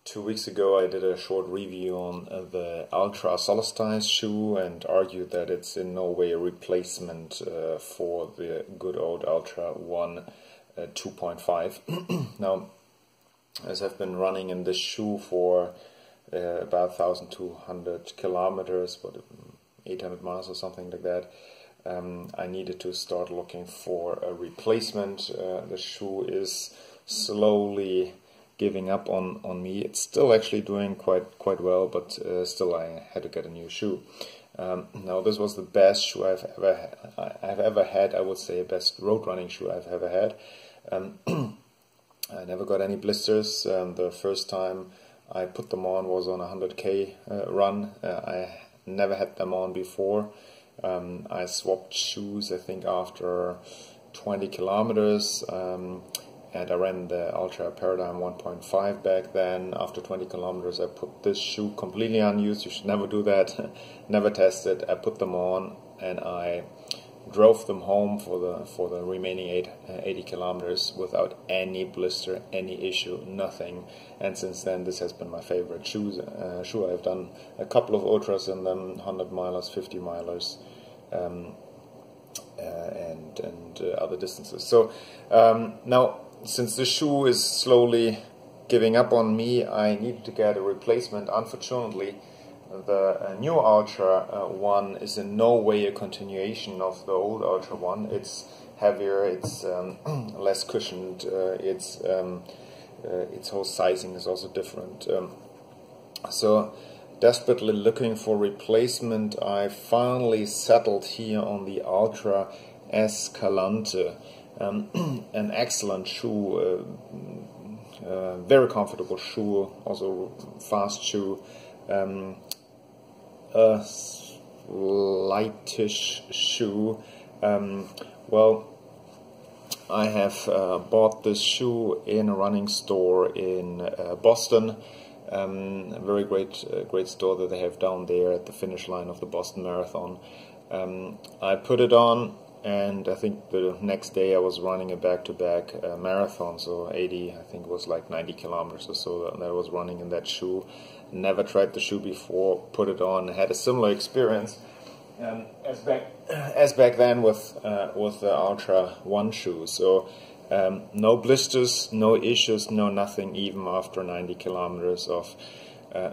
2 weeks ago I did a short review on the Altra solid shoe and argued that it's in no way a replacement for the good old Altra 1 2.5. Now, as I've been running in this shoe for about 1,200 kilometers, but 800 miles or something like that, I needed to start looking for a replacement. The shoe is slowly giving up on me. It's still actually doing quite well, but still I had to get a new shoe. Now this was the best shoe I've ever had. I would say best road running shoe I've ever had. I never got any blisters. The first time I put them on was on a 100k run. I never had them on before. I swapped shoes I think after 20 kilometers. And I ran the Ultra Paradigm 1.5 back then. After 20 kilometers I put this shoe completely unused. You should never do that. Never test it. I put them on and I drove them home for the remaining 80 kilometers without any blister, any issue, nothing. And since then this has been my favorite shoe. I've done a couple of ultras in them, 100 milers, 50 milers. And other distances. So now, since the shoe is slowly giving up on me, I needed to get a replacement. Unfortunately, the new Ultra 1 is in no way a continuation of the old Ultra 1. It's heavier, it's less cushioned, its whole sizing is also different. So, desperately looking for replacement, I finally settled here on the Altra Escalante. An excellent shoe, very comfortable shoe, also fast shoe, a lightish shoe. Well, I have bought this shoe in a running store in Boston. A very great store that they have down there at the finish line of the Boston Marathon. I put it on, and I think the next day I was running a back-to-back marathon, so 80, I think it was like 90 kilometers or so that I was running in that shoe. Never tried the shoe before, put it on, had a similar experience as back then with the Ultra 1 shoe. So no blisters, no issues, no nothing, even after 90 kilometers of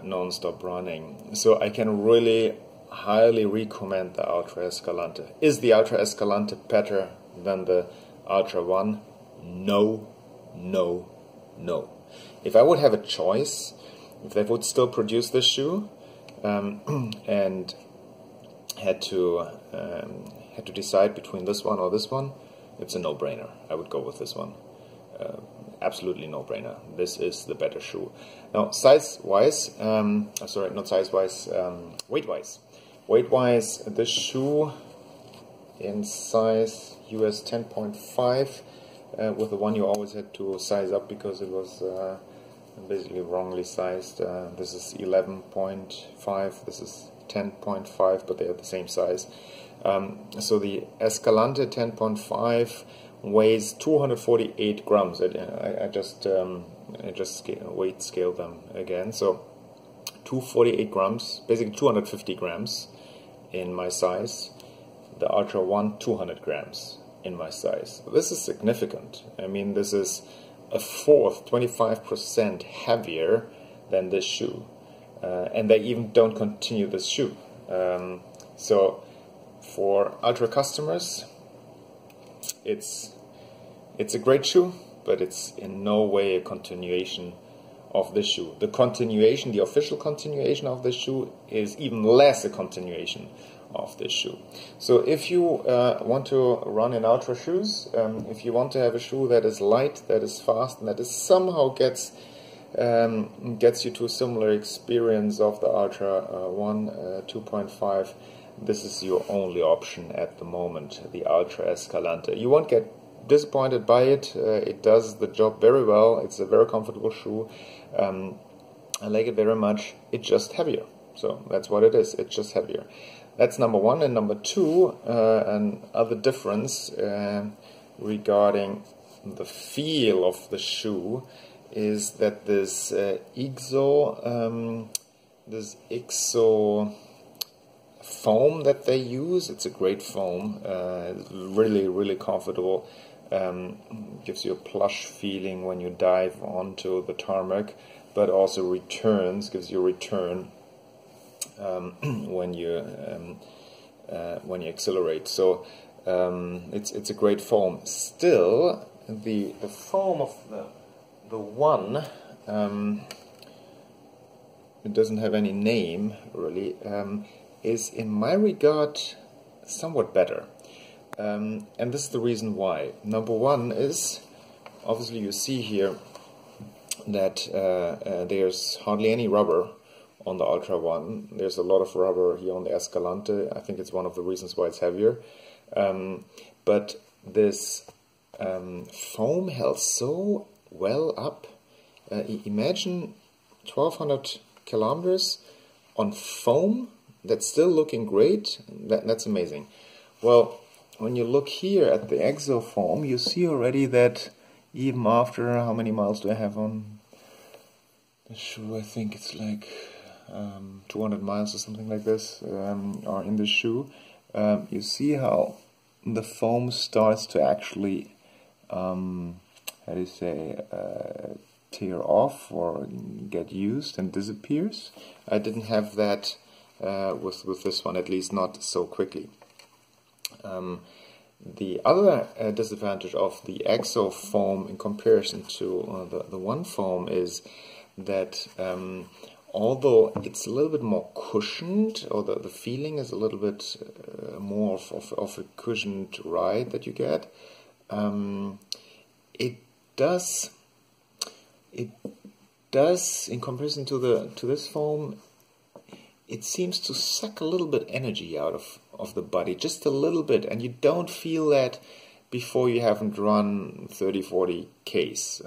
non-stop running. So I can really highly recommend the Altra Escalante. Is the Altra Escalante better than the Ultra 1? No, no, no. If I would have a choice, if they would still produce this shoe and had to decide between this one or this one, it's a no-brainer. I would go with this one. Absolutely no-brainer. This is the better shoe. Now, size-wise, sorry, not size-wise, weight-wise. Weight-wise, this shoe in size US 10.5, with the one you always had to size up because it was basically wrongly sized. This is 11.5, this is 10.5, but they are the same size. So the Escalante 10.5 weighs 248 grams. I just weight scaled them again. So 248 grams, basically 250 grams in my size. The Ultra 1, 200 grams in my size. This is significant. I mean, this is a fourth, 25% heavier than this shoe. And they even don't continue this shoe. So for Ultra customers, it's a great shoe, but it's in no way a continuation of this shoe. The continuation, the official continuation of this shoe is even less a continuation of this shoe. So if you want to run in Ultra shoes, if you want to have a shoe that is light, that is fast, and that is somehow gets you to a similar experience of the Ultra 1 2.5, this is your only option at the moment, the Altra Escalante. You won't get disappointed by it. It does the job very well. It's a very comfortable shoe. I like it very much. It's just heavier. So that's what it is. It's just heavier. That's number one. And number two, another difference regarding the feel of the shoe is that this IXO foam that they use, it's a great foam. It's really comfortable. Gives you a plush feeling when you dive onto the tarmac, but also gives you a return when you accelerate. So it's a great foam. Still, the foam of the one, it doesn't have any name really, is in my regard somewhat better. And this is the reason why. Number one is, obviously you see here that there's hardly any rubber on the Altra one. There's a lot of rubber here on the Escalante. I think it's one of the reasons why it's heavier. But this foam held so well up. Imagine 1200 kilometers on foam that's still looking great. That's amazing. Well, when you look here at the EXO foam, you see already that even after, how many miles do I have on the shoe? I think it's like 200 miles or something like this are in the shoe. You see how the foam starts to actually, how do you say, tear off or get used and disappears. I didn't have that with this one, at least not so quickly. The other disadvantage of the EXO foam in comparison to the one foam is that although it's a little bit more cushioned, or the feeling is a little bit more of a cushioned ride that you get, it does in comparison to this foam, it seems to suck a little bit energy out of the body, just a little bit, and you don't feel that before you haven't run 30-40 Ks.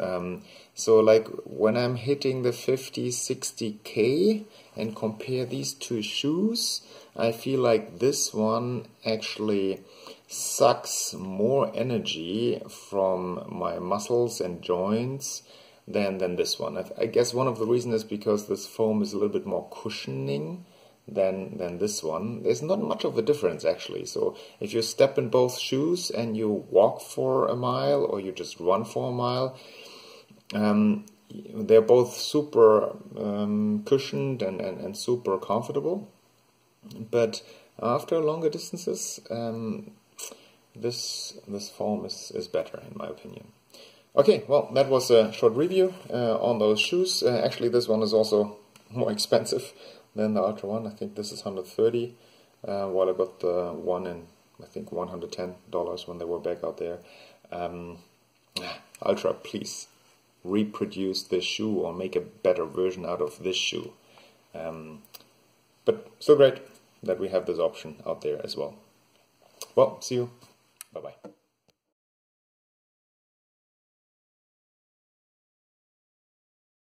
So like when I'm hitting the 50-60 K and compare these two shoes, I feel like this one actually sucks more energy from my muscles and joints than this one. I guess one of the reasons is because this foam is a little bit more cushioning than this one. There's not much of a difference actually. So if you step in both shoes and you walk for a mile or you just run for a mile, they're both super cushioned and super comfortable. But after longer distances, this foam is better in my opinion. Okay, well, that was a short review on those shoes. Actually, this one is also more expensive than the Altra one. I think this is $130, while I got the one in, I think, $110 when they were back out there. Altra, please reproduce this shoe or make a better version out of this shoe. But so great that we have this option out there as well. Well, see you. Bye-bye.